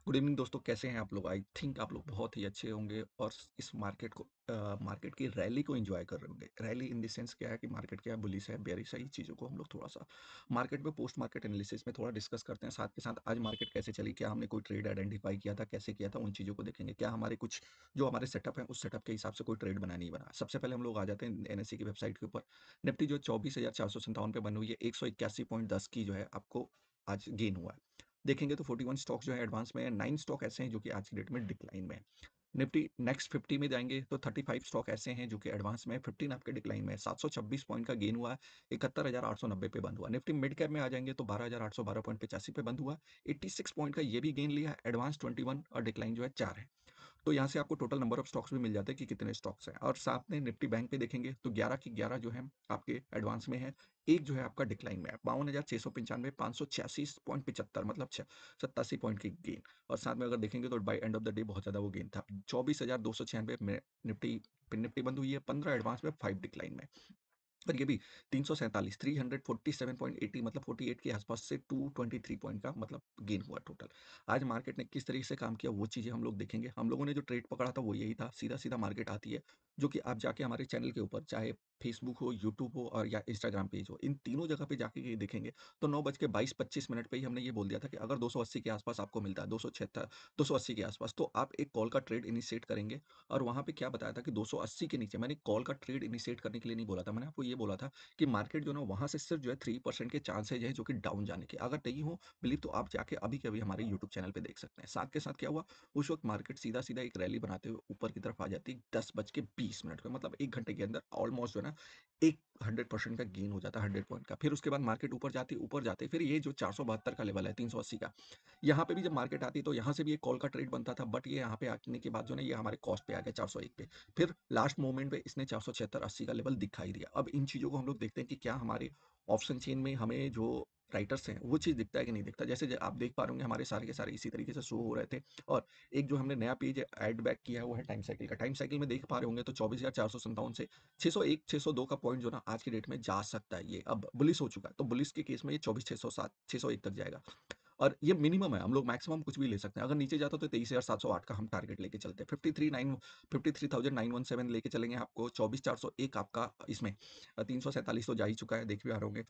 Good evening दोस्तों, कैसे हैं आप लोग? आई थिंक आप लोग बहुत ही अच्छे होंगे और इस मार्केट की रैली को एंजॉय कर रहे होंगे। रैली इन द सेंस क्या है कि मार्केट क्या है, बुलिश है, बेयरिश है, ये चीज़ों को हम लोग थोड़ा-सा मार्केट में पोस्ट मार्केट एनालिसिस में थोड़ा डिस्कस करते हैं। साथ के साथ आज मार्केट कैसे चली, क्या हमने कोई ट्रेड आइडेंटिफाई किया था, कैसे किया था, उन चीज़ों को देखेंगे। क्या हमारे कुछ जो हमारे सेटअप है, उस सेटअप के हिसाब से कोई ट्रेड बना नहीं बना। सबसे पहले हम लोग आ जाते हैं एनएसई की वेबसाइट के ऊपर। निफ्टी जो 24,457 पे बनी हुई है, 181.10 की जो है आपको आज गेन हुआ है। देखेंगे तो 41 स्टॉक्स जो है एडवांस में है, 9 स्टॉक ऐसे हैं जो कि आज की डेट में डिक्लाइन में है। निफ्टी नेक्स्ट 50 में जाएंगे तो 35 स्टॉक ऐसे हैं जो कि एडवांस में है, 15 आपके डिक्लाइन में है। 726 पॉइंट का गेन हुआ है, 71,890 पे बंद हुआ। निफ्टी मिड कैप में आ जाएंगे तो 12,812.85 पे बंद हुआ। 86 पॉइंट का ये भी गेन लिया है, एडवांस 21 और डिक्लाइन जो है 4 है। तो यहाँ से आपको टोटल नंबर ऑफ स्टॉक्स भी मिल जाते हैं कि कितने स्टॉक्स हैं। और साथ में निफ्टी बैंक पे देखेंगे तो 11 की 11 जो है आपके एडवांस में है, एक जो है आपका डिक्लाइन में है। 52,695, 586.75 मतलब 87 पॉइंट की गेन। और साथ में अगर देखेंगे तो by end of the day बहुत ज़्यादा वो गेन था। 24,296 में निफ्टी निफ्टी बंद हुई है, 15 एडवांस में, 5 डिक्लाइन में। और ये भी 347 347.80 मतलब 48 के आसपास से 223 पॉइंट का मतलब गेन हुआ टोटल। आज मार्केट ने किस तरीके से काम किया वो चीज़ें हम लोग देखेंगे। हम लोगों ने जो ट्रेड पकड़ा था वो यही था, सीधा सीधा मार्केट आती है, जो कि आप जाके हमारे चैनल के ऊपर चाहे फेसबुक हो, यूट्यूब हो और या इंस्टाग्राम पेज हो, इन तीनों जगह पे जाके ये देखेंगे तो 9:22-25 पे ही हमने ये बोल दिया था कि अगर 280 के आसपास आपको मिलता है, 276 280 के आसपास, तो आप एक कॉल का ट्रेड इनिशिएट करेंगे। और वहाँ पे क्या बताया था कि 280 के नीचे, मैंने कॉल का ट्रेड इनिशिएट करने के लिए नहीं बोला था, मैंने आपको ये बोला था कि मार्केट जो है ना वहाँ से सिर्फ जो है 3% के चांसेज है जो कि डाउन जाने के। अगर नहीं हो बिलीव तो आप जाके अभी के अभी हमारे यूट्यूब चैनल पे देख सकते हैं। साथ के साथ क्या हुआ, उस वक्त मार्केट सीधा सीधा एक रैली बनाते हुए ऊपर की तरफ आ जाती है 10:20 पे, मतलब 1 घंटे के अंदर ऑलमोस्ट जो है ना एक 100% का गेन हो जाता है, 100 पॉइंट का। फिर उसके बाद मार्केट ऊपर जाते फिर ये जो 472 का लेवल है, 380 का, यहाँ पे भी जब मार्केट आती तो यहाँ से भी एक कॉल का ट्रेड बनता था, बट ये यहाँ पे आने के बाद जो है ये हमारे कॉस्ट पे आ गया 401 पे। फिर लास्ट मोमेंट पे इसने 476-80 का लेवल दिखाई दिया। अब इन चीज़ों को हम लोग देखते हैं कि क्या हमारे ऑप्शन चेन में हमें जो राइटर्स हैं वो चीज़ दिखता है कि नहीं दिखता। जैसे आप देख पा रहे होंगे हमारे सारे के सारे इसी तरीके से शो हो रहे थे। और एक जो हमने नया पेज ऐड बैक किया है वो है टाइम साइकिल का। टाइम साइकिल में देख पा रहे होंगे तो 24,457 से 601 602 का पॉइंट जो ना आज की डेट में जा सकता है, ये अब बुलिश हो चुका है। तो बुलिश के केस में ये 24,607 601 तक जाएगा। और ये मिनिमम है, हम लोग मैक्सिमम कुछ भी ले सकते हैं। अगर नीचे जाता तो 23,708 का हम टारगेट लेके चलते हैं। 53,917 लेके चलेंगे आपको। 24,401 आपका इसमें 347 तो जा ही चुका है, देख भी आ रहे होंगे।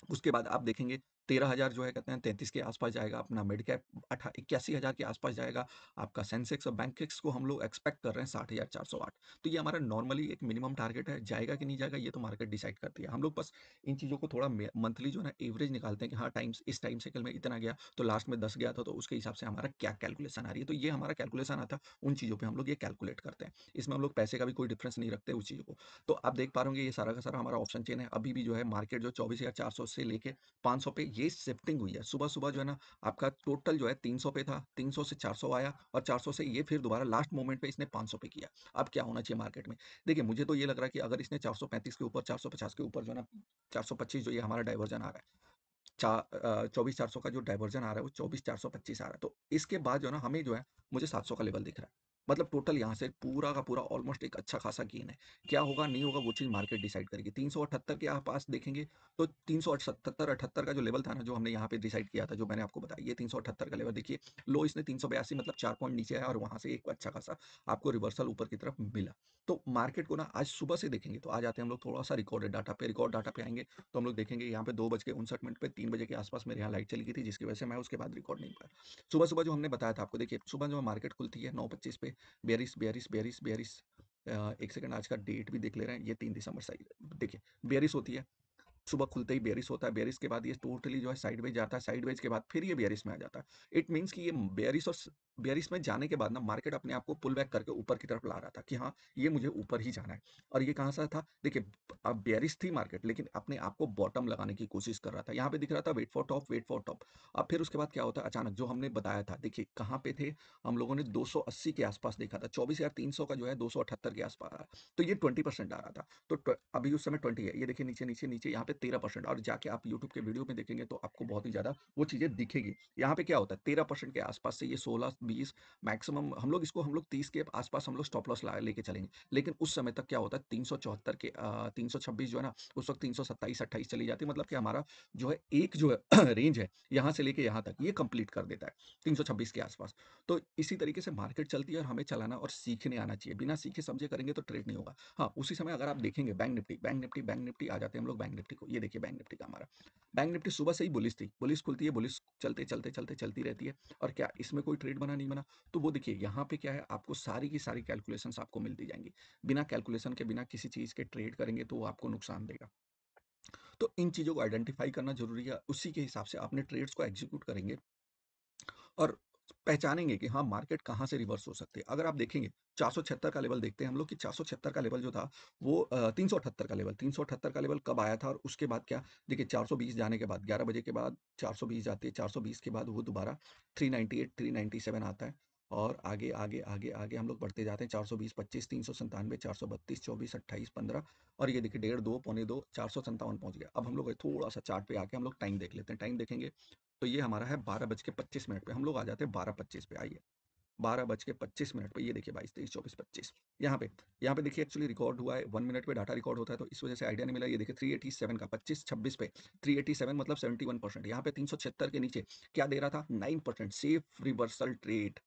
उसके बाद आप देखेंगे 13,000 जो है कहते हैं 33 के आसपास जाएगा अपना मिड कैप, 81,000 के आसपास जाएगा आपका सेंसेक्स। और बैंकेक्स को हम लोग एक्सपेक्ट कर रहे हैं 60,408। तो ये हमारा नॉर्मली एक मिनिमम टारगेट है। जाएगा कि नहीं जाएगा ये तो मार्केट डिसाइड करती है। हम लोग बस इन चीज़ों को थोड़ा मंथली जो है ना एवरेज निकालते हैं कि हाँ टाइम्स इस टाइम साइकिल में इतना गया तो लास्ट में 10 गया था, तो उसके हिसाब से हमारा क्या कैलकुलेशन आ रही है। तो ये हमारा कैलकुलेशन आता है, उन चीज़ों पर हम लोग ये कैलकुलेट करते हैं। इसमें हम लोग पैसे का भी कोई डिफरेंस नहीं रखते उस चीज़ों को। तो आप देख पा रहे होंगे ये सारा का सारा हमारा ऑप्शन चेन है। अभी भी जो है मार्केट जो 24,400 से लेके 500 पे ये शिफ्टिंग हुई है। सुबह-सुबह जो है ना आपका टोटल जो है 300 पे था, 300 से 400 आया और 400 से ये फिर दोबारा लास्ट मोमेंट पे इसने 500 पे किया। अब क्या होना चाहिए मार्केट में? देखिए मुझे तो ये लग रहा है कि अगर इसने 435 के ऊपर, 450 के ऊपर जो है ना 425 जो ये हमारा डाइवर्जन आ रहा है, 24,400 का जो डाइवर्जन आ रहा है वो 24,425 आ रहा है। तो इसके बाद जो है ना हमें जो है मुझे 700 का लेवल दिख रहा है। मतलब टोटल यहाँ से पूरा का पूरा ऑलमोस्ट एक अच्छा खासा गेन है। क्या होगा नहीं होगा वो चीज़ मार्केट डिसाइड करेगी। 378 के पास देखेंगे तो 377-78 का जो लेवल था ना जो हमने यहाँ पे डिसाइड किया था, जो मैंने आपको बताया, ये 378 का लेवल देखिए। लो इसने 382 मतलब 4 पॉइंट नीचे आया और वहाँ से एक अच्छा खासा आपको रिवर्सल ऊपर की तरफ मिला। तो मार्केट को ना आज सुबह से देखेंगे तो आ जाते हैं हम लोग थोड़ा सा रिकॉर्डेड डाटा पे। रिकॉर्ड डाटा पे आएंगे तो हम लोग देखेंगे यहाँ पे 2:59 पे 3 बजे के आसपास मेरे यहाँ लाइट चली गई थी, जिसकी वजह से मैं उसके बाद रिकॉर्ड नहीं पाया। सुबह-सुबह जो हमने बताया था आपको, देखिए सुबह जो मार्केट खुलती है 9:25 पे 42 1 सेकंड आज का डेट भी देख ले रहे हैं, ये 3 दिसंबर सही देखिए 42 होती है। सुबह खुलते ही बेयरिश होता है, बेयरिश के बाद ये टोटली जो है साइडवेज जाता है, साइडवेज के बाद फिर ये बेयरिश में आ जाता है। इट मीन्स कि ये बेयरिश में जाने के बाद ना मार्केट अपने आप को पुल बैक करके ऊपर की तरफ ला रहा था कि हाँ, ये मुझे ऊपर ही जाना है। और ये कहाँ से था? देखिए अब बेयरिश थी मार्केट लेकिन अपने आप को बॉटम लगाने की कोशिश कर रहा था। यहाँ पे दिख रहा था wait for top, wait for top. अब फिर उसके बाद क्या होता है अचानक जो हमने बताया था, देखिए कहाँ पे थे हम लोगों ने 280 के आसपास देखा था। 24,300 का जो है 278 के आसपास आया। तो ये 20% आ रहा था। तो अभी उस समय 20 है, ये देखिए नीचे नीचे नीचे यहाँ पे 13%। और जाके आप यूट्यूब के वीडियो में देखेंगे तो आपको बहुत ही ज़्यादा वो चीज़ें दिखेगी। यहाँ पे क्या होता है 13% के आसपास से ये 16 320 मैक्सिमम हम लोग 30 के आस-पास हम लोग स्टॉप लॉस ला लेके चलेंगे। लेकिन उस समय तक क्या होता है 374 के 326 जो है ना, उस वक़्त 327-28 चली जाती है, मतलब कि हमारा जो है एक जो है रेंज है, यहाँ से लेके यहाँ तक ये कंप्लीट कर देता है, 326 के आस-पास। तो इसी तरीके से मार्केट चलती है और हमें चलाना और सीखने आना चाहिए। बिना सीखे समझे करेंगे तो ट्रेड नहीं होगा। हाँ, उसी समय अगर आप देखेंगे बैंक निफ्टी आ जाते हैं हम लोग बैंक निफ्टी को। ये देखिए बैंक निफ्टी का हमारा। बैंक निफ्टी सुबह से ही बुलिश थी। बुलिश खुलती है, बुलिश चलते, चलते, चलते चलती रहती है। और क्या इसमें कोई ट्रेड बना, नहीं बना? तो वो देखिए यहाँ पे क्या है, आपको सारी की सारी कैलकुलेशंस आपको मिलती जाएँगी। बिना कैलकुलेशन के, बिना किसी चीज़ के ट्रेड करेंगे तो वो आपको नुकसान देगा। तो इन चीज़ों को आइडेंटिफ़ाई करना ज़रूरी है। उसी के हिसाब से अपने ट्रेड्स को एग्ज़ीक्यूट करेंगे और पहचानेंगे कि हाँ, मार्केट कहाँ से रिवर्स हो सकती है। अगर आप देखेंगे 476 का लेवल देखते हैं हम लोग कि 476 का लेवल जो था वो 378 का लेवल, 378 का लेवल कब आया था और उसके बाद क्या, देखिए 420 जाने के बाद 11 बजे के बाद 420 जाती है, 420 के बाद वो दोबारा 398 397 आता है और आगे, आगे, आगे, आगे हम लोग बढ़ते जाते हैं 420, 25, 397, 432, 24, 28, 15 और ये देखिए डेढ़ 2, पौने 2, 457 पहुँच गया। अब हम लोग थोड़ा-सा चार्ट पे आके हम लोग टाइम देख लेते हैं। टाइम देखेंगे तो ये हमारा है 12:25 पे, हम लोग आ जाते हैं 12:25 पे, आइए। 12:25 पे, ये देखिए 22, 23, 24, 25 यहाँ पे देखिए एक्चुअली रिकॉर्ड हुआ है 1 मिनट पे डाटा रिकॉर्ड होता है तो इस वजह से आइडिया नहीं मिला। ये देखिए 387 का 25-26 पे 387 मतलब 71%। यहाँ पे 376 के नीचे क्या दे रहा था 9% safe reversal trade.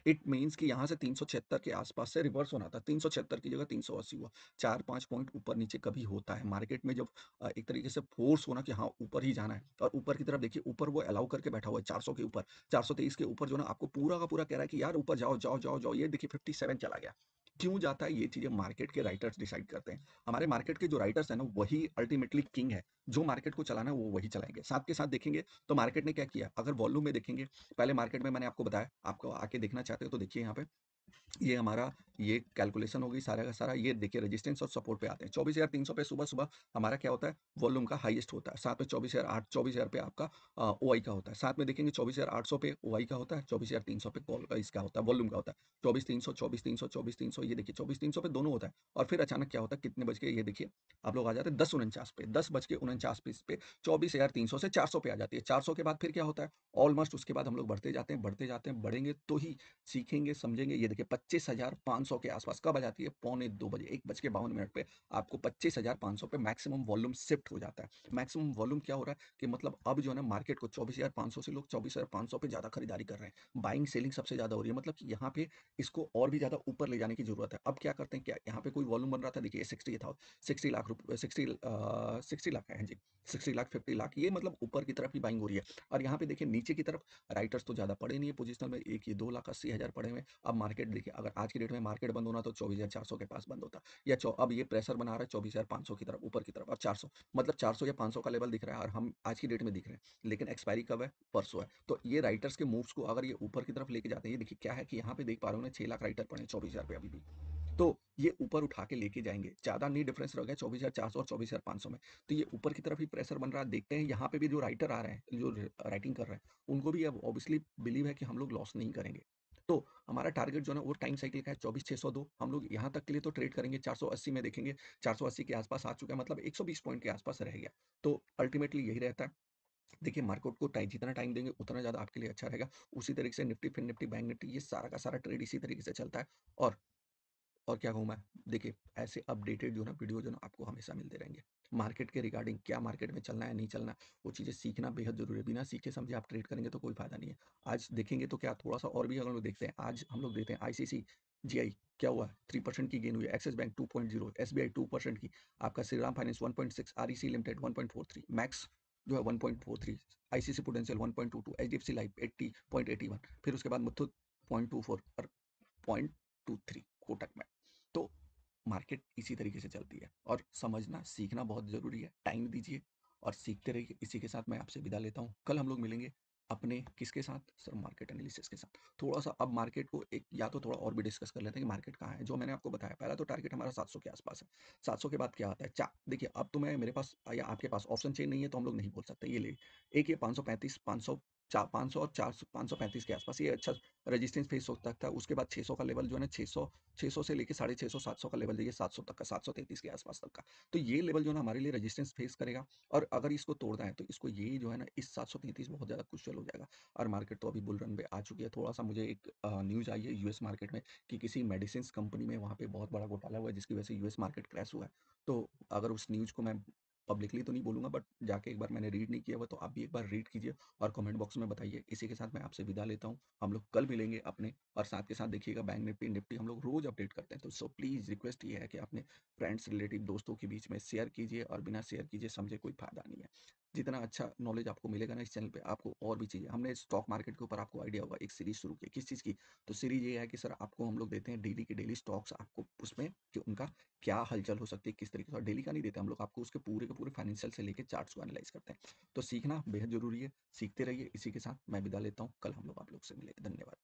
It means कि यहाँ से 376 के आसपास से रिवर्स होना था, 376 की जगह 380 हुआ। 4-5 पॉइंट ऊपर-नीचे कभी होता है मार्केट में जब एक तरीके से फोर्स हो ना कि हाँ, ऊपर ही जाना है और ऊपर की तरफ देखिए ऊपर वो अलाउ करके बैठा हुआ है 400 के ऊपर, 423 के ऊपर जो है ना आपको पूरा का पूरा कह रहा है कि यार ऊपर जाओ, जाओ, जाओ, जाओ। ये देखिए 57 चला गया। क्यों जाता है ये चीज़ें मार्केट के राइटर्स डिसाइड करते हैं। हमारे मार्केट के जो राइटर्स हैं ना वही अल्टीमेटली किंग है। जो मार्केट को चलाना है वो वही चलाएँगे। साथ के साथ देखेंगे तो मार्केट ने क्या किया, अगर वॉल्यूम में देखेंगे पहले मार्केट में मैंने आपको बताया, आपको आके देखना चाहते हो तो देखिए यहाँ पे ये हमारा ये कैलकुलेशन हो गई सारा का सारा। ये देखिए रेजिस्टेंस और सपोर्ट पे आते हैं 24,300 पे सुबह-सुबह हमारा क्या होता है वॉल्यूम का हाईएस्ट होता है। साथ में 24,000 पे आपका ओआई का होता है। साथ में देखेंगे 24,800 पे ओआई का होता है, 24,300 पे कॉल इसका होता है वॉल्यूम का होता है। 24,300, 24,300, 24,300 ये देखिए 24,300 पे दोनों होता है। और फिर अचानक क्या होता है कितने बज के ये देखिए आप लोग आ जाते हैं 10:49 पे, 10:49 पे 24,300 से 400 पे आ जाती है। 400 के बाद फिर क्या होता है ऑलमोस्ट उसके बाद हम लोग बढ़ते जाते हैं, बढ़ते जाते हैं, बढ़ेंगे तो ही सीखेंगे, समझेंगे। ये देखिए 25,500 के आसपास कब आ जाती है? पौने 2 बजे, 1:52 पे आपको 25,500 पे मैक्सिमम वॉल्यूम शिफ्ट हो जाता है। मैक्सिमम वॉल्यूम क्या हो रहा है कि मतलब अब जो है ना मार्केट को 24,500 से लोग 24,500 पे ज़्यादा खरीदारी कर रहे हैं। बाइंग सेलिंग सबसे ज़्यादा हो रही है, मतलब कि यहाँ पे इसको और भी ज़्यादा ऊपर ले जाने की ज़रूरत है। अब क्या करते हैं, क्या यहाँ पे कोई वॉल्यूम बन रहा था, देखिए 60 था, 60 लाख रुपए, 60 लाख है, हाँ जी, 60 लाख, 50 लाख, ये मतलब ऊपर की तरफ ही बाइंग हो रही है। और यहाँ पे देखिए नीचे की तरफ राइटर्स तो ज़्यादा पड़े नहीं है पोजिशनल में, एक ये 2,80,000 पड़े हुए हैं। अब मार्केट देखिए अगर आज की डेट में मार्केट बंद होना तो 24,400 के पास बंद होता, या अब ये प्रेशर बना रहा है 24,500 की तरफ, ऊपर की तरफ, और 400 मतलब 400 या 500 का लेवल दिख रहा है और हम आज की डेट में दिख रहे हैं, लेकिन एक्सपायरी कब है, परसों है। तो ये राइटर्स के मूव्स को अगर ये ऊपर की तरफ लेके जाते हैं, ये देखिए क्या है कि यहाँ पे देख पा रहे हो ना 6 लाख राइटर पड़े हैं 24,000 पे अभी भी। तो ये ऊपर उठा के लेके जाएंगे, ज़्यादा नहीं डिफरेंस रह गया 24,400 और 24,500 में। तो ये ऊपर की तरफ ही प्रेशर बन रहा है, देखते हैं यहाँ पे भी जो राइटर आ रहे हैं, जो राइटिंग कर रहे हैं, उनको भी अब ऑब्वियसली बिलीव है कि हम लोग लॉस नहीं करेंगे। तो हमारा टारगेट जो है ना वो टाइम साइकिल का है 24,602। हम लोग यहाँ तक के लिए तो ट्रेड करेंगे, 480 में देखेंगे, 480 के आसपास आ चुका है, मतलब 120 पॉइंट के आसपास रह गया। तो अल्टीमेटली यही रहता है। देखिए मार्केट को जितना टाइम देंगे उतना ज़्यादा आपके लिए अच्छा रहेगा। उसी तरीके से Nifty, fin Nifty, bank Nifty, ये सारा का सारा ट्रेड इसी तरीके से चलता है। और और क्या कहूँ मैं, देखिए ऐसे अपडेटेड जो है ना वीडियो जो है ना आपको हमेशा मिलते रहेंगे। मार्केट के रिगार्डिंग क्या मार्केट में चलना है, नहीं चलना है, वो चीज़ें सीखना बेहद ज़रूरी है। बिना सीखे समझे आप ट्रेड करेंगे तो कोई फ़ायदा नहीं है। आज देखेंगे तो क्या थोड़ा-सा और भी अगर हम लोग देखते हैं, आज हम लोग देखते हैं आईसीसी, जीआई क्या हुआ है? 3% की गेन हुई है, एक्सिस बैंक 2.0, एसबीआई 2% की, आपका Shriram finance 1.6, REC limited 1.43, max जो है 1.43, आईसीसी प्रूडेंशियल 1.22, एचडीएफसी लाइफ 80.81, फिर उसके बाद मुथूट 0.24 और 0.23 कोटक में। तो मार्केट इसी तरीके से चलती है और समझना सीखना बहुत ज़रूरी है। टाइम दीजिए और सीखते रहिए। इसी के साथ मैं आपसे विदा लेता हूँ। कल हम लोग मिलेंगे अपने किसके साथ, सर मार्केट एनालिसिस के साथ। थोड़ा सा अब मार्केट को एक या तो थोड़ा और भी डिस्कस कर लेते हैं कि मार्केट कहाँ है। जो मैंने आपको बताया पहला तो टारगेट हमारा 700 के आसपास है। 700 के बाद क्या आता है, देखिए अब तो मैं मेरे पास या आपके पास ऑप्शन चेन नहीं है तो हम लोग नहीं बोल सकते, ये ले एक ये 535, 500 500 और 400 535 के आसपास ये अच्छा रेजिस्टेंस फेस हो सकता था। उसके बाद 600 का लेवल जो है ना, 600 से लेके 650 700 का लेवल देखिए, 700 तक का, 733 के आसपास तक का। तो ये लेवल जो है ना हमारे लिए रेजिस्टेंस फेस करेगा, और अगर इसको तोड़ना है तो इसको ये जो है ना, इस 733 बहुत ज़्यादा क्रूशियल हो जाएगा। और मार्केट तो अभी बुल रन पे आ चुकी है। थोड़ा सा मुझे एक न्यूज़ आई है यूएस मार्केट में कि किसी मेडिसिन कंपनी में वहाँ पे बहुत बड़ा घोटाला हुआ है, जिसकी वजह से यूएस मार्केट क्रैश हुआ है। तो अगर उस न्यूज़ को मैं पब्लिकली तो नहीं बोलूँगा, बट जाके एक बार मैंने रीड नहीं किया हुआ, तो आप भी एक बार रीड कीजिए और कमेंट बॉक्स में बताइए। इसी के साथ मैं आपसे विदा लेता हूँ। हम लोग कल मिलेंगे अपने, और साथ के साथ देखिएगा बैंक निफ्टी निफ्टी हम लोग रोज अपडेट करते हैं। तो सो प्लीज़ रिक्वेस्ट ये है कि अपने फ्रेंड्स रिलेटिव दोस्तों के बीच में शेयर कीजिए, और बिना शेयर कीजिए समझे कोई फायदा नहीं है। जितना अच्छा नॉलेज आपको मिलेगा ना इस चैनल पे, आपको और भी चाहिए। हमने स्टॉक मार्केट के ऊपर, आपको आइडिया होगा, एक सीरीज शुरू की। किस चीज़ की? तो सीरीज ये है कि सर आपको हम लोग देते हैं डेली के डेली स्टॉक्स, आपको उसमें कि उनका क्या हलचल हो सकती है, किस तरीके से। और डेली का नहीं देते हम लोग आपको, उसके पूरे के पूरे फाइनेंशियल से लेके चार्ट्स को एनालाइज करते हैं। तो सीखना बेहद जरूरी है, सीखते रहिए। इसी के साथ मैं विदा लेता हूँ। कल हम लोग आप लोग से मिलेंगे। धन्यवाद।